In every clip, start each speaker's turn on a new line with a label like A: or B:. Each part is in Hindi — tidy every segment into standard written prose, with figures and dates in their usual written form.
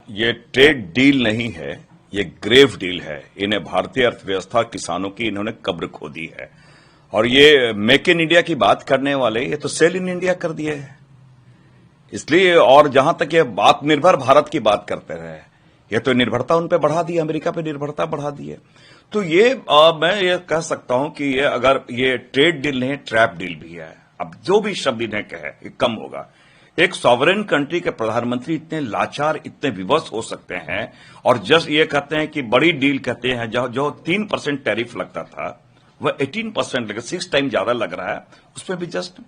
A: ये ट्रेड डील नहीं है, ये ग्रेव डील है। इन्हें भारतीय अर्थव्यवस्था, किसानों की इन्होंने कब्र खोदी है। और ये मेक इन इंडिया की बात करने वाले ये तो सेल इन इंडिया कर दिए हैं। इसलिए और जहां तक ये आत्मनिर्भर भारत की बात करते रहे, ये तो निर्भरता उन पे बढ़ा दी, अमेरिका पे निर्भरता बढ़ा दी है। तो ये मैं ये कह सकता हूं कि ये अगर ये ट्रेड डील नहीं है, ट्रैप डील भी है। अब जो भी शब्द इन्हें कहे ये कम होगा। एक सॉवरेन कंट्री के प्रधानमंत्री इतने लाचार, इतने विवश हो सकते हैं और जस्ट ये कहते हैं कि बड़ी डील कहते हैं। जो 3% टैरिफ लगता था वह 18% लगा, 6 टाइम ज्यादा लग रहा है उस पर भी जस्ट।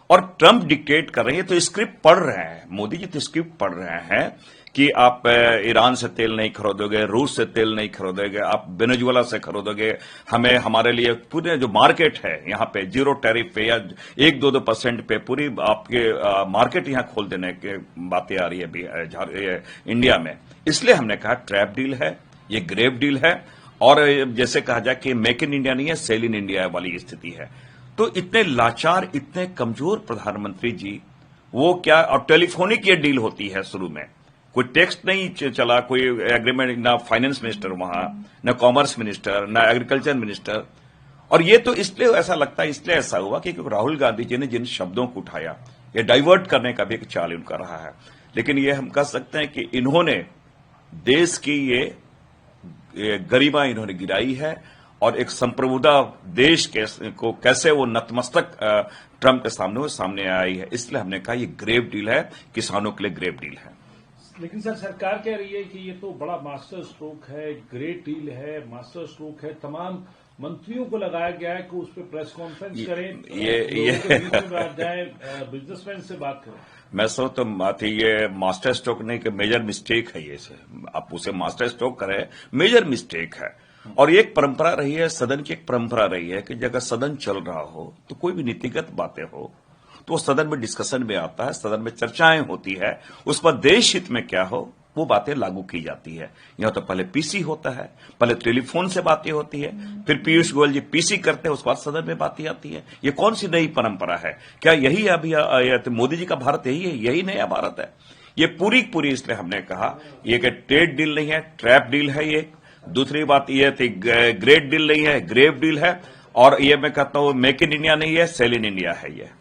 A: और ट्रंप डिक्टेट कर रहे हैं, तो स्क्रिप्ट पढ़ रहे हैं, मोदी जी तो स्क्रिप्ट पढ़ रहे हैं कि आप ईरान से तेल नहीं खरीदोगे, रूस से तेल नहीं खरीदोगे, आप वेनेजुएला से खरीदोगे, हमें हमारे लिए पूरे जो मार्केट है यहाँ पे 0 टैरिफ पे या 1-2% पे पूरी आपके मार्केट यहाँ खोल देने की बातें आ रही है इंडिया में। इसलिए हमने कहा ट्रैप डील है, ये ग्रेव डील है। और जैसे कहा जाए कि मेक इन इंडिया नहीं है, सेल इन इंडिया वाली स्थिति है। तो इतने लाचार, इतने कमजोर प्रधानमंत्री जी, वो क्या। और टेलीफोनिक ये डील होती है शुरू में, कोई टेक्स्ट नहीं चला, कोई एग्रीमेंट, ना फाइनेंस मिनिस्टर वहां, ना कॉमर्स मिनिस्टर, ना एग्रीकल्चर मिनिस्टर। और ये तो इसलिए ऐसा लगता है, इसलिए ऐसा हुआ कि राहुल गांधी जी ने जिन शब्दों को उठाया, ये डाइवर्ट करने का भी एक चाल उनका रहा है। लेकिन ये हम कह सकते हैं कि इन्होंने देश की ये गरिमा इन्होंने गिराई है। और एक संप्रभुता देश को कैसे वो नतमस्तक ट्रंप के सामने आई है। इसलिए हमने कहा ये ग्रेव डील है, किसानों के लिए ग्रेव डील है।
B: लेकिन सर, सरकार कह रही है कि ये तो बड़ा मास्टर स्ट्रोक है, ग्रेट डील है, मास्टर स्ट्रोक है। तमाम मंत्रियों को लगाया गया है कि उस पर प्रेस कॉन्फ्रेंस करें, जाए, बिजनेसमैन से बात करें।
A: मैं सोच तो बात ये मास्टर स्ट्रोक नहीं कि मेजर मिस्टेक है। ये आप उसे मास्टर स्ट्रोक करें, मेजर मिस्टेक है। और एक परंपरा रही है, सदन की एक परंपरा रही है कि जब सदन चल रहा हो तो कोई भी नीतिगत बातें हो तो सदन में डिस्कशन में आता है, सदन में चर्चाएं होती है, उस पर देश हित में क्या हो वो बातें लागू की जाती है। यहां तो पहले पीसी होता है, पहले टेलीफोन से बातें होती है, फिर पीयूष गोयल जी पीसी करते हैं, उसके बाद सदन में बातें आती है। ये कौन सी नई परंपरा है? क्या यही अभी मोदी जी का भारत यही है? यही नया भारत है? ये पूरी इसलिए हमने कहा ये कि ट्रेड डील नहीं है, ट्रैप डील है ये। दूसरी बात ये थी ग्रेट डील नहीं है, ग्रेव डील है। और ये मैं कहता हूं मेक इन इंडिया नहीं है, सेल इन इंडिया है ये।